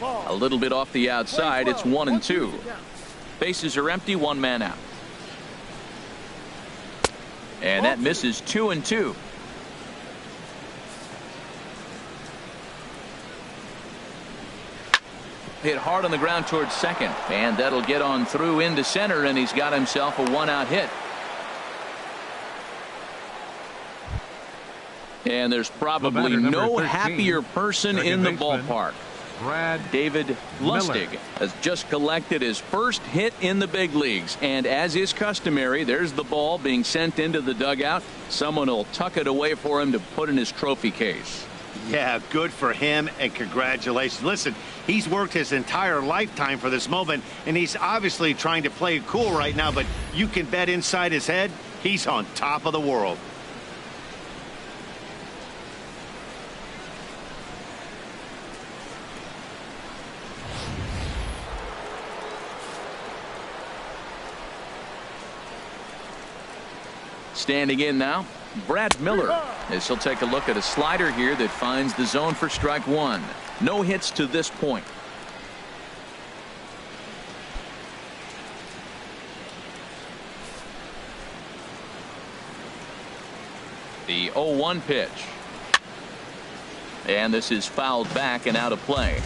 A little bit off the outside. It's 1-2. Bases are empty, 1 man out. And that misses 2-2. Hit hard on the ground towards second, and that'll get on through into center, and he's got himself a 1-out hit. And there's probably no happier person in the ballpark. David Lustig has just collected his first hit in the big leagues, and as is customary, there's the ball being sent into the dugout. Someone will tuck it away for him to put in his trophy case. Yeah, good for him, and congratulations. Listen, he's worked his entire lifetime for this moment, and he's obviously trying to play it cool right now, but you can bet inside his head, he's on top of the world. Standing in now, Brad Miller, as he'll take a look at a slider here that finds the zone for strike 1. No hits to this point. The 0-1 pitch. And this is fouled back and out of play.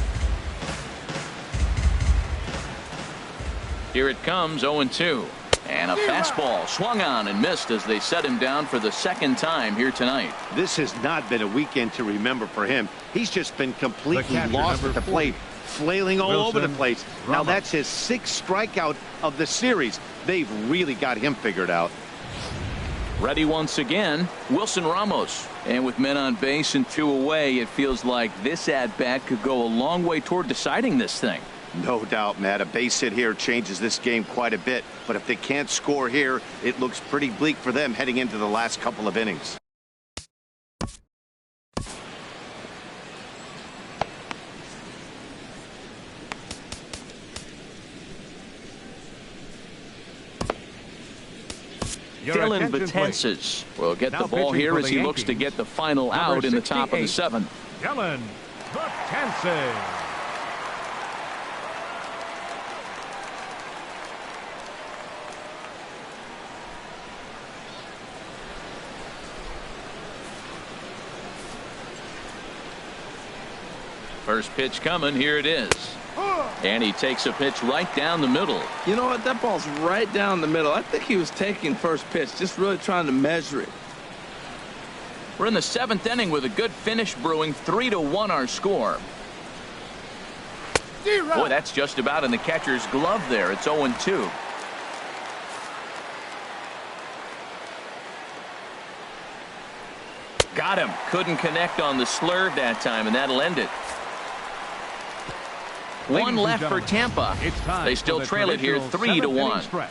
Here it comes, 0-2. And a fastball swung on and missed as they set him down for the 2nd time here tonight. This has not been a weekend to remember for him. He's just been completely lost at the plate, flailing all over the place. Ramos. Now that's his 6th strikeout of the series. They've really got him figured out. Ready once again, Wilson Ramos. And with men on base and 2 away, it feels like this at-bat could go a long way toward deciding this thing. No doubt, Matt. A base hit here changes this game quite a bit. But if they can't score here, it looks pretty bleak for them heading into the last couple of innings. Dylan Betances will get the ball here as he looks to get the final out in the top of the 7th. Dylan Betances. First pitch coming. Here it is. And he takes a pitch right down the middle. You know what? That ball's right down the middle. I think he was taking first pitch, just really trying to measure it. We're in the 7th inning with a good finish brewing. 3-1 our score. Boy, that's just about in the catcher's glove there. It's 0-2. Got him. Couldn't connect on the slurve that time, and that'll end it. One left for Tampa. They still trail it here 3-1.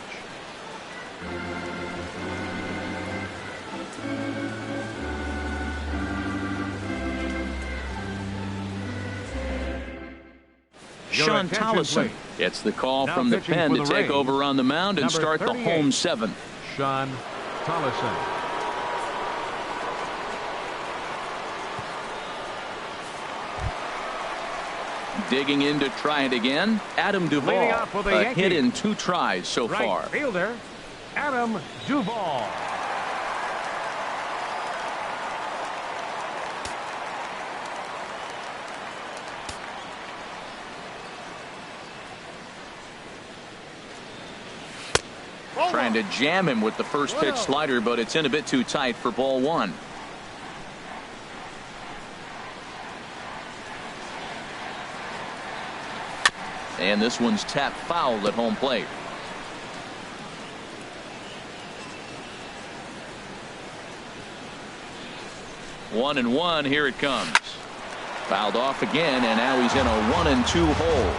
Sean Tollison gets the call from the pen to take over on the mound and start the home seventh. Sean Tollison. Digging in to try it again, Adam Duvall. A hit in 2 tries so far. Right fielder, Adam Duvall. Trying to jam him with the first pitch slider, but it's in a bit too tight for ball 1. And this one's tapped foul at home plate. One and one, here it comes. Fouled off again, and now he's in a 1-2 hole.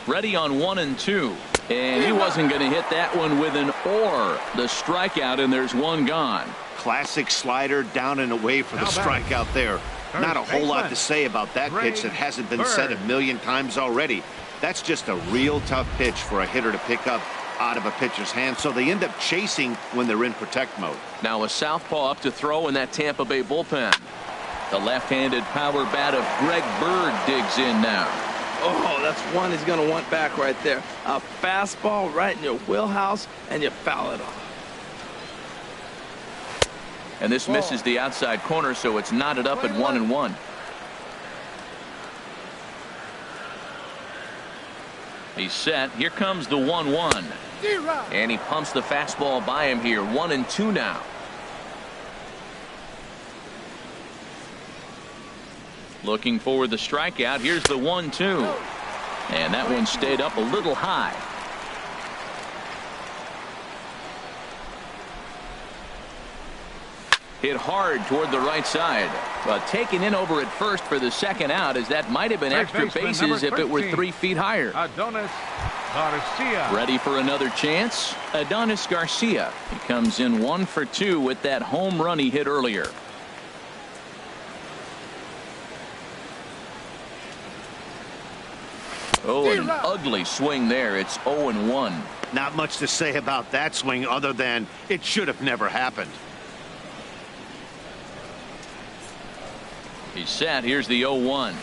Ready on 1-2. And he wasn't going to hit that one with an or. The strikeout, and there's one gone. Classic slider down and away for the strikeout there. Not a whole lot to say about that pitch that hasn't been said a million times already. That's just a real tough pitch for a hitter to pick up out of a pitcher's hand, so they end up chasing when they're in protect mode. Now a southpaw up to throw in that Tampa Bay bullpen. The left-handed power bat of Greg Bird digs in now. Oh, that's one he's going to want back right there. A fastball right in your wheelhouse, and you foul it off. And this misses the outside corner, so it's knotted up at 1-1. He's set. Here comes the 1-1. And he pumps the fastball by him here. 1-2 now. Looking for the strikeout. Here's the 1-2. And that one stayed up a little high. Hit hard toward the right side, but taken in over at first for the second out, as that might have been extra bases if it were 3 feet higher. Adonis Garcia. Ready for another chance? Adonis Garcia. He comes in 1 for 2 with that home run he hit earlier. Oh, an ugly swing there. It's 0-1. Not much to say about that swing other than it should have never happened. He's set. Here's the 0-1.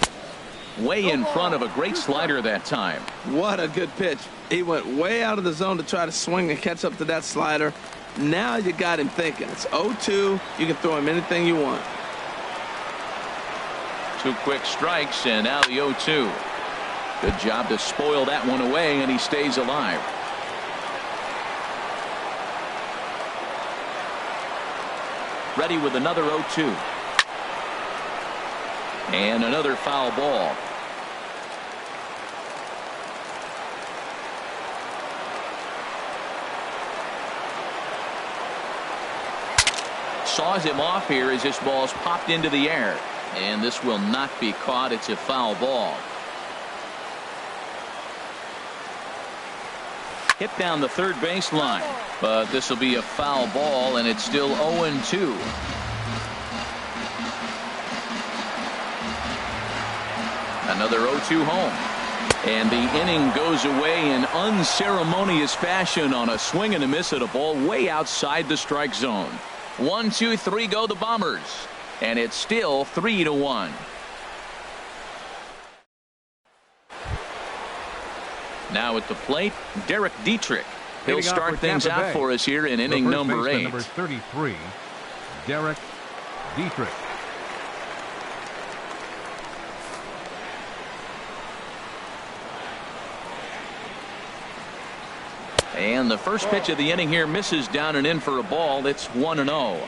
Way in front of a great slider that time. What a good pitch. He went way out of the zone to try to swing and catch up to that slider. Now you got him thinking. It's 0-2. You can throw him anything you want. 2 quick strikes, and now the 0-2. Good job to spoil that one away, and he stays alive. Ready with another 0-2. And another foul ball. Saws him off here as this ball's popped into the air. And this will not be caught. It's a foul ball. Hit down the third baseline. But this will be a foul ball, and it's still 0-2. Another 0-2 home. And the inning goes away in unceremonious fashion on a swing and a miss at a ball way outside the strike zone. 1, 2, 3 go the Bombers. And it's still 3-1. Now at the plate, Derrick Dietrich. He'll start things out for us here in inning number 8. Number 33, Derrick Dietrich. And the first pitch of the inning here misses down and in for a ball. It's 1-0.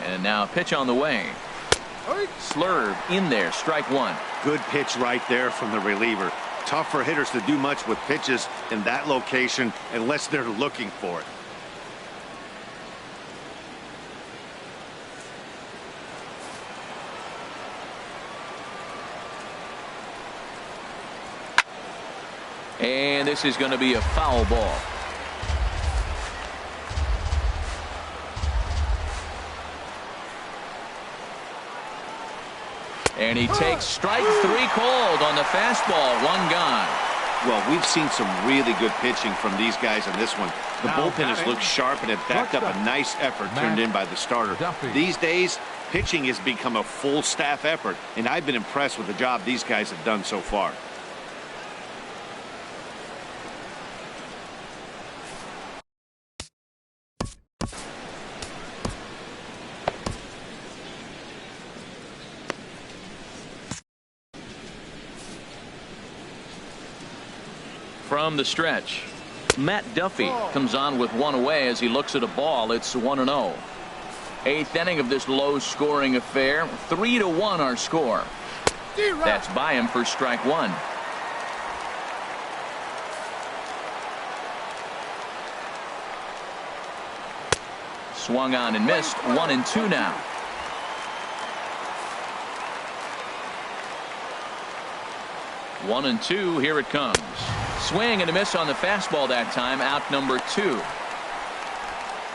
And now a pitch on the way. Slurve in there, strike 1. Good pitch right there from the reliever. Tough for hitters to do much with pitches in that location unless they're looking for it. And this is going to be a foul ball. And he takes strike 3 cold on the fastball. 1 gone. Well, we've seen some really good pitching from these guys on this one. The bullpen has looked sharp and have backed up a nice effort turned in by the starter. Duffy. These days, pitching has become a full staff effort, and I've been impressed with the job these guys have done so far. From the stretch, Matt Duffy comes on with 1 away as he looks at a ball. It's 1-0. 8th inning of this low-scoring affair. 3-1 our score. That's by him for strike 1. Swung on and missed. 1-2 now. One and two. Here it comes. Swing and a miss on the fastball that time. Out number 2.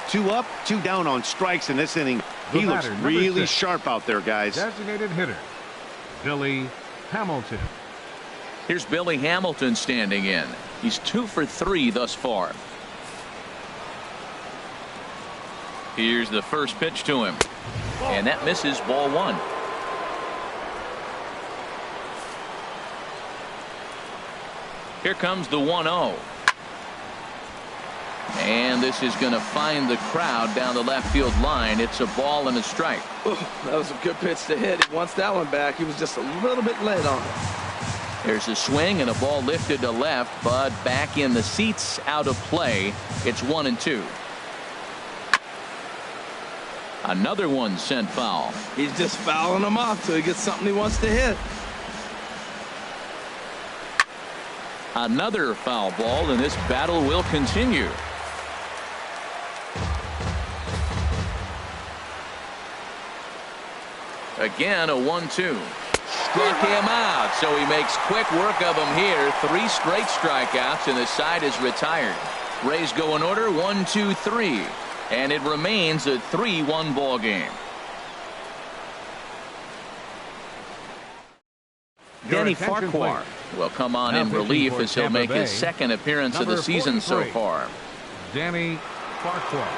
2 up, 2 down on strikes in this inning. He looks really sharp out there, guys. Designated hitter, Billy Hamilton. Here's Billy Hamilton standing in. He's 2 for 3 thus far. Here's the first pitch to him. And that misses. Ball 1. Here comes the 1-0. And this is going to find the crowd down the left field line. It's a ball and a strike. Ooh, that was a good pitch to hit. He wants that one back. He was just a little bit late on it. There's a swing and a ball lifted to left, but back in the seats, out of play. It's 1-2. Another one sent foul. He's just fouling them off till he gets something he wants to hit. Another foul ball, and this battle will continue. Again, a 1-2. Struck him out, so he makes quick work of him here. 3 straight strikeouts, and the side is retired. Rays go in order 1-2-3, and it remains a 3-1 ball game. Danny Farquhar will come on in relief as he'll make his 2nd appearance of the season so far. Danny Farquhar.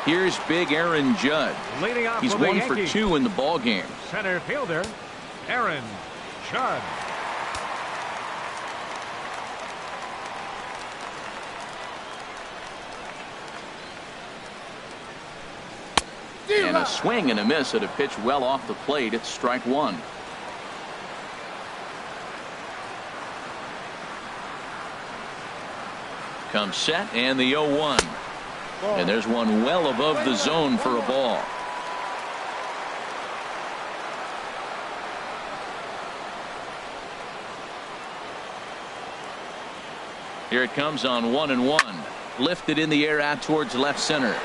Here's big Aaron Judge. Leading off He's 1 for 2 in the ball game. Center fielder Aaron Judge. And a swing and a miss at a pitch well off the plate. It's strike 1. Comes set and the 0-1. And there's one well above the zone for a ball. Here it comes on 1-1. Lifted in the air out towards left center.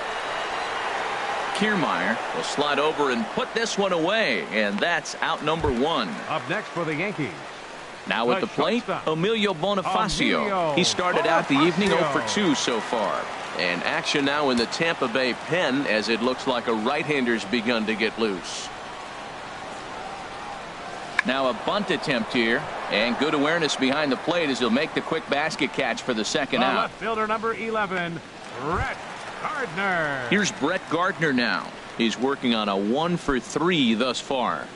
Kiermaier will slide over and put this one away, and that's out number 1. Up next for the Yankees. Now at the plate, Emilio Bonifacio. He started out the evening 0 for 2 so far. And action now in the Tampa Bay pen as it looks like a right-hander's begun to get loose. Now a bunt attempt here, and good awareness behind the plate as he'll make the quick basket catch for the 2nd out. Left fielder number 11, Brett Gardner. Here's Brett Gardner now. He's working on a 1 for 3 thus far.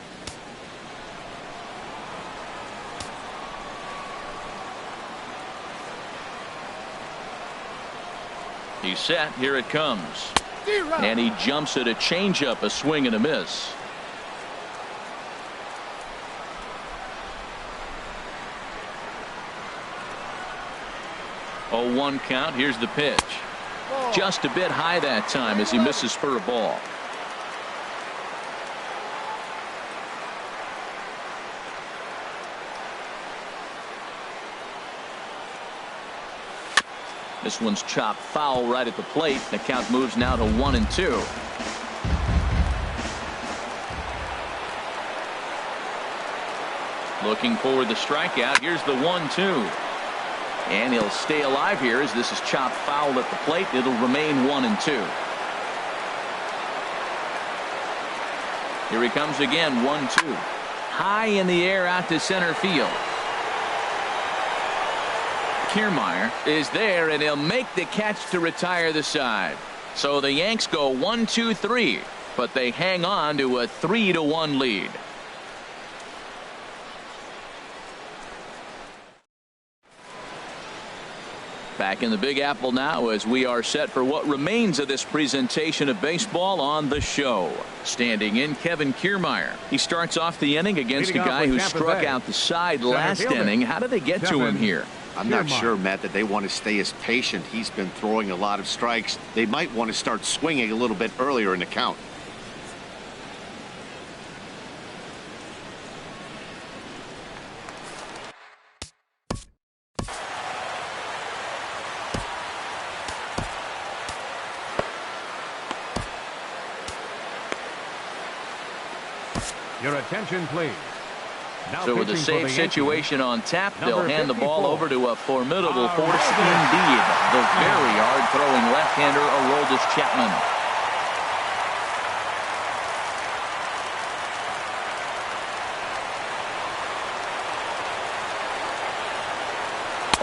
He's set. Here it comes. And he jumps at a changeup, a swing and a miss. Oh, 1 count. Here's the pitch. Just a bit high that time as he misses for a ball. This one's chopped foul right at the plate. The count moves now to 1-2. Looking for the strikeout. Here's the 1-2. And he'll stay alive here as this is chopped foul at the plate. It'll remain 1-2. Here he comes again, 1-2. High in the air out to center field. Kiermaier is there, and he'll make the catch to retire the side. So the Yanks go 1-2-3, but they hang on to a 3-1 lead. Back in the Big Apple now as we are set for what remains of this presentation of baseball on the show. Standing in, Kevin Kiermaier. He starts off the inning against a guy who struck out the side last inning. How did they get to him here? I'm not sure, Matt, that they want to stay as patient. He's been throwing a lot of strikes. They might want to start swinging a little bit earlier in the count. Your attention, please. Now so with a safe situation on tap, they'll hand the ball over to a formidable force indeed. The very hard-throwing left-hander, Aroldis Chapman.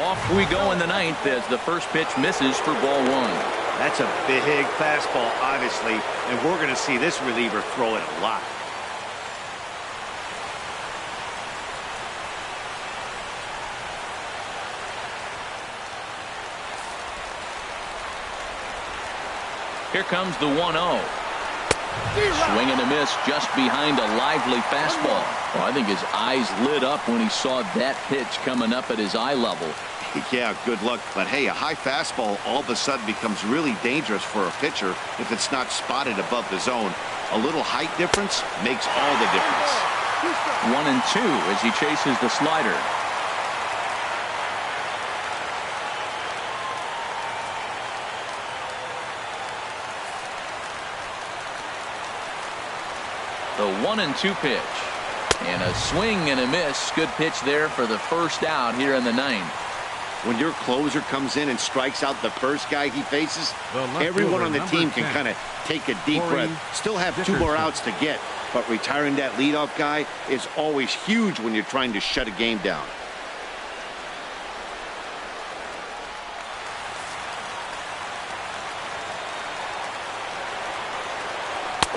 Off we go in the ninth as the first pitch misses for ball one. That's a big fastball, obviously, and we're going to see this reliever throw it a lot. Here comes the 1-0. Swing and a miss just behind a lively fastball. Oh, I think his eyes lit up when he saw that pitch coming up at his eye level. Yeah, good luck. But hey, a high fastball all of a sudden becomes really dangerous for a pitcher if it's not spotted above the zone. A little height difference makes all the difference. 1-2 as he chases the slider. The 1-2 pitch. And a swing and a miss. Good pitch there for the first out here in the ninth. When your closer comes in and strikes out the first guy he faces, everyone on the team can kind of take a deep breath. Still have 2 more outs to get, but retiring that leadoff guy is always huge when you're trying to shut a game down.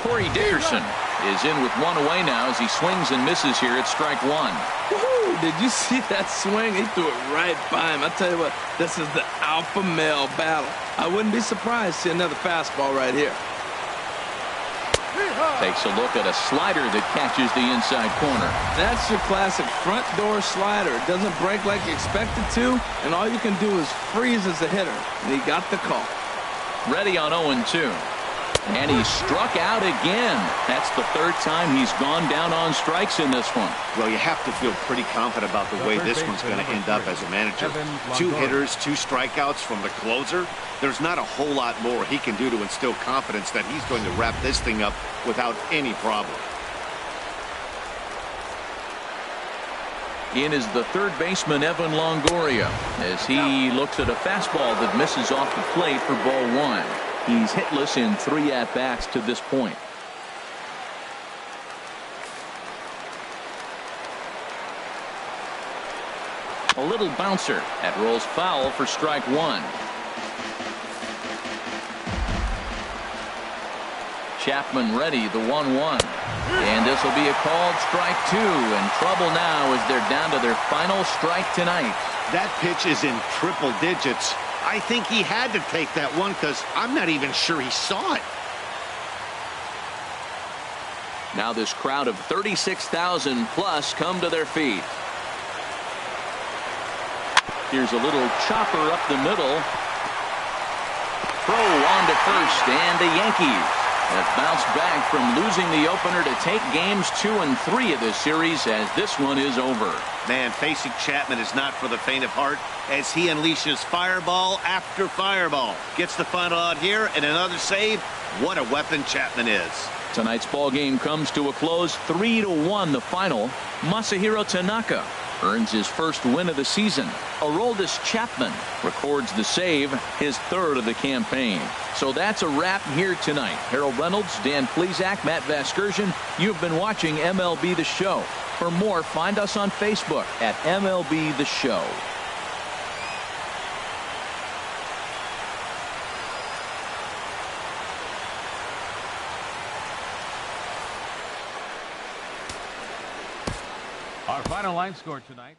Cory Dickerson is in with 1 away now as he swings and misses here at strike 1. Woo-hoo, did you see that swing? He threw it right by him. I tell you what, this is the alpha male battle. I wouldn't be surprised to see another fastball right here. Takes a look at a slider that catches the inside corner. That's your classic front door slider. It doesn't break like you expect it to, and all you can do is freeze as a hitter. And he got the call. Ready on 0-2. And he struck out again. That's the third time he's gone down on strikes in this one. Well, you have to feel pretty confident about the way this one's going to end up as a manager. 2 hitters, 2 strikeouts from the closer. There's not a whole lot more he can do to instill confidence that he's going to wrap this thing up without any problem. In is the third baseman, Evan Longoria, as he looks at a fastball that misses off the plate for ball 1. He's hitless in 3 at-bats to this point. A little bouncer. That rolls foul for strike 1. Chapman ready, the 1-1. And this will be a called strike 2. And trouble now as they're down to their final strike tonight. That pitch is in triple digits. I think he had to take that one because I'm not even sure he saw it. Now this crowd of 36,000 plus come to their feet. Here's a little chopper up the middle. Throw on to first, and the Yankees have bounced back from losing the opener to take games 2 and 3 of this series as this one is over. Man, facing Chapman is not for the faint of heart as he unleashes fireball after fireball. Gets the final out here and another save. What a weapon Chapman is. Tonight's ball game comes to a close, 3-1 the final. Masahiro Tanaka earns his first win of the season. Aroldis Chapman records the save, his third of the campaign. So that's a wrap here tonight. Harold Reynolds, Dan Plesac, Matt Vasgersian. You've been watching MLB The Show. For more, find us on Facebook at MLB The Show. Our final line score tonight.